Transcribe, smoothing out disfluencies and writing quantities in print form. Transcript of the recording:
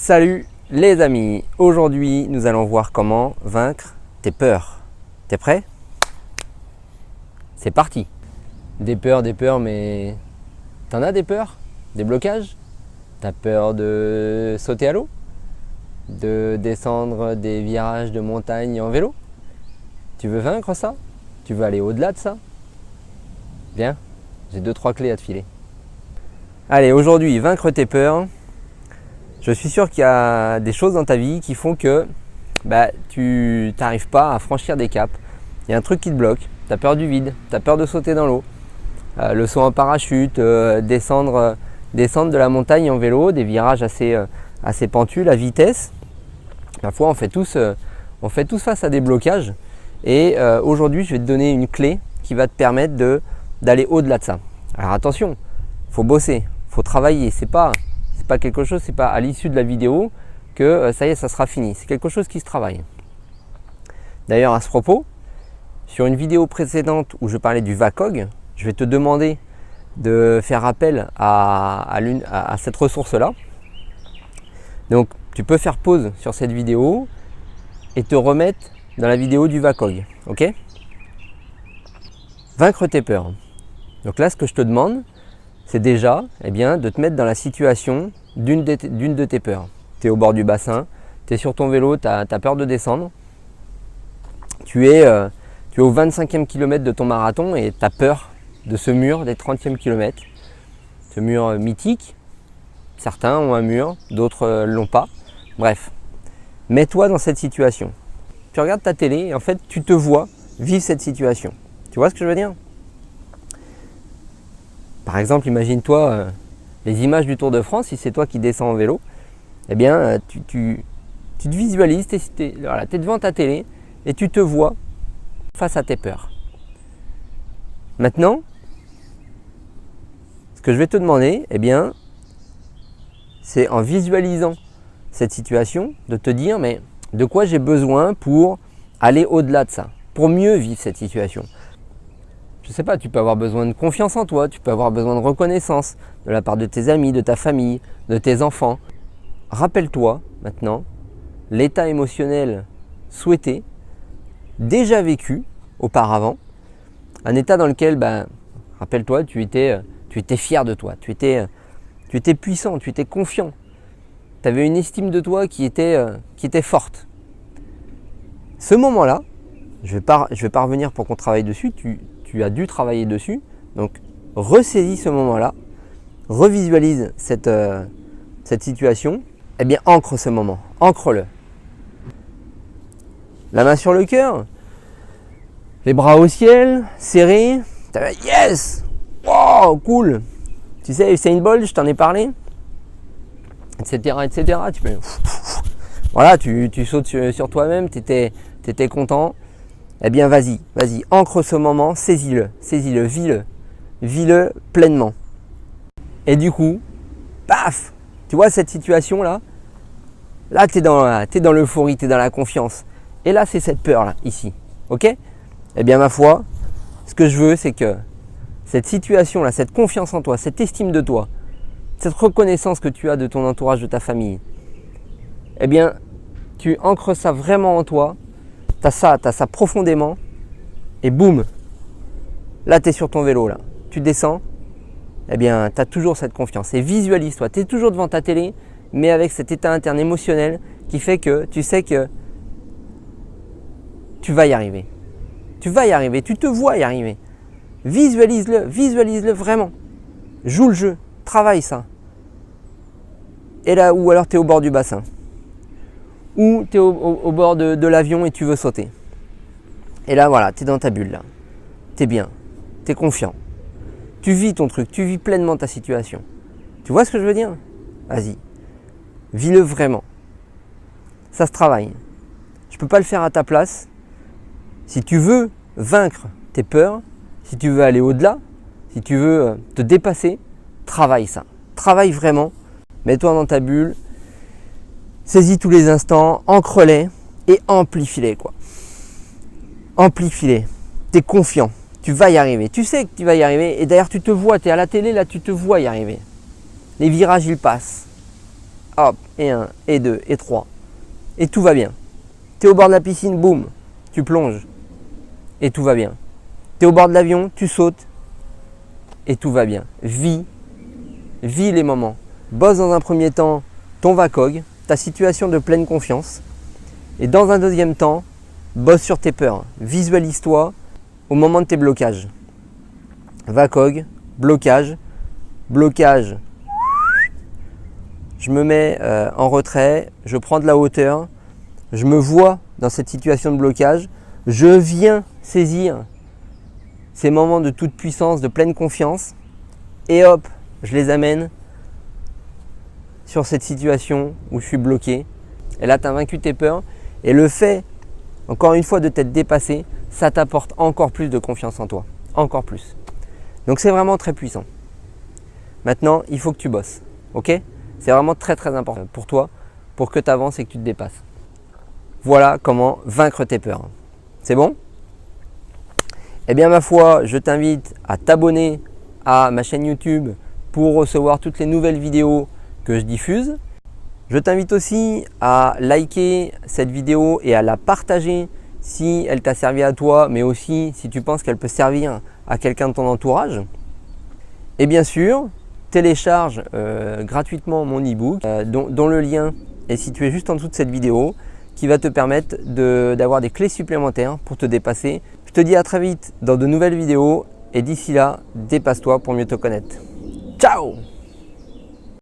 Salut les amis, aujourd'hui nous allons voir comment vaincre tes peurs. T'es prêt? C'est parti. Des peurs, mais t'en as des peurs? Des blocages? T'as peur de sauter à l'eau? De descendre des virages de montagne en vélo? Tu veux vaincre ça? Tu veux aller au-delà de ça? Bien, j'ai 2-3 clés à te filer. Allez, aujourd'hui, vaincre tes peurs. Je suis sûr qu'il y a des choses dans ta vie qui font que tu n'arrives pas à franchir des caps. Il y a un truc qui te bloque, tu as peur du vide, tu as peur de sauter dans l'eau, le saut en parachute, descendre de la montagne en vélo, des virages assez pentus, la vitesse. Parfois on fait tous face à des blocages et aujourd'hui je vais te donner une clé qui va te permettre d'aller au-delà de ça. Alors attention, il faut bosser, il faut travailler, c'est pas quelque chose, c'est pas à l'issue de la vidéo que ça y est, ça sera fini. C'est quelque chose qui se travaille. D'ailleurs, à ce propos, sur une vidéo précédente où je parlais du VACOG, je vais te demander de faire appel à cette ressource-là. Donc, tu peux faire pause sur cette vidéo et te remettre dans la vidéo du VACOG. Ok? Vaincre tes peurs. Donc là, ce que je te demande, c'est déjà de te mettre dans la situation d'une de tes peurs. Tu es au bord du bassin, tu es sur ton vélo, tu as peur de descendre. Tu es au 25e kilomètre de ton marathon et tu as peur de ce mur des 30e kilomètres. Ce mur mythique, certains ont un mur, d'autres ne l'ont pas. Bref, mets-toi dans cette situation. Tu regardes ta télé et en fait tu te vois vivre cette situation. Tu vois ce que je veux dire ? Par exemple, imagine-toi les images du Tour de France, si c'est toi qui descends en vélo, tu te visualises, tu es devant ta télé et tu te vois face à tes peurs. Maintenant, ce que je vais te demander, c'est en visualisant cette situation, de te dire mais de quoi j'ai besoin pour aller au-delà de ça, pour mieux vivre cette situation. Je ne sais pas, tu peux avoir besoin de confiance en toi, tu peux avoir besoin de reconnaissance de la part de tes amis, de ta famille, de tes enfants. Rappelle-toi maintenant l'état émotionnel souhaité, déjà vécu auparavant, un état dans lequel, rappelle-toi, tu étais fier de toi, tu étais puissant, tu étais confiant, tu avais une estime de toi qui était forte. Ce moment-là, je vais pas revenir pour qu'on travaille dessus, tu as dû travailler dessus, donc ressaisis ce moment-là, revisualise cette situation, ancre ce moment, ancre-le. La main sur le cœur, les bras au ciel, serrés, yes, wow, cool. Tu sais, Usain Bolt, je t'en ai parlé, etc. Tu peux, voilà, tu sautes sur toi-même, t'étais content. Vas-y, ancre ce moment, saisis-le, vis-le pleinement. Et du coup, paf, tu vois cette situation-là, là tu es dans l'euphorie, tu es dans la confiance. Et là, c'est cette peur-là, ici, ok ? Ma foi, ce que je veux, c'est que cette situation-là, cette confiance en toi, cette estime de toi, cette reconnaissance que tu as de ton entourage, de ta famille, tu ancres ça vraiment en toi. T'as ça profondément et boum, là tu es sur ton vélo, là. Tu descends, tu as toujours cette confiance et visualise-toi, tu es toujours devant ta télé mais avec cet état interne émotionnel qui fait que tu sais que tu vas y arriver, tu te vois y arriver, visualise-le vraiment, joue le jeu, travaille ça. Et là, ou alors tu es au bord du bassin, ou tu es au bord de l'avion et tu veux sauter. Et là, voilà, tu es dans ta bulle, là. Tu es bien, tu es confiant. Tu vis ton truc, tu vis pleinement ta situation. Tu vois ce que je veux dire ? Vas-y, vis-le vraiment. Ça se travaille. Je ne peux pas le faire à ta place. Si tu veux vaincre tes peurs, si tu veux aller au-delà, si tu veux te dépasser, travaille ça. Travaille vraiment. Mets-toi dans ta bulle. Saisis tous les instants, ancre-les et amplifie-les, quoi. Amplifie-les. Tu es confiant, tu vas y arriver. Tu sais que tu vas y arriver et d'ailleurs tu te vois, tu es à la télé, là tu te vois y arriver. Les virages ils passent. hop, et 1, et 2, et 3. Et tout va bien. Tu es au bord de la piscine, boum, tu plonges. Et tout va bien. Tu es au bord de l'avion, tu sautes. Et tout va bien. Vis les moments. Bosse dans un premier temps ton VACOG, ta situation de pleine confiance. Et dans un deuxième temps, bosse sur tes peurs. Visualise-toi au moment de tes blocages. VACOG, blocage. Je me mets en retrait, je prends de la hauteur, je me vois dans cette situation de blocage, je viens saisir ces moments de toute puissance, de pleine confiance, et hop, je les amène sur cette situation où je suis bloqué. Et là, tu as vaincu tes peurs, et le fait, encore une fois, de t'être dépassé, ça t'apporte encore plus de confiance en toi, encore plus. Donc c'est vraiment très puissant. Maintenant, il faut que tu bosses, ok ? C'est vraiment très très important pour toi, pour que tu avances et que tu te dépasses. Voilà comment vaincre tes peurs. C'est bon ? Eh bien ma foi, je t'invite à t'abonner à ma chaîne YouTube pour recevoir toutes les nouvelles vidéos que je diffuse. Je t'invite aussi à liker cette vidéo et à la partager si elle t'a servi à toi, mais aussi si tu penses qu'elle peut servir à quelqu'un de ton entourage. Et bien sûr, télécharge gratuitement mon e-book dont le lien est situé juste en dessous de cette vidéo qui va te permettre d'avoir des clés supplémentaires pour te dépasser. Je te dis à très vite dans de nouvelles vidéos et d'ici là, dépasse-toi pour mieux te connaître. Ciao!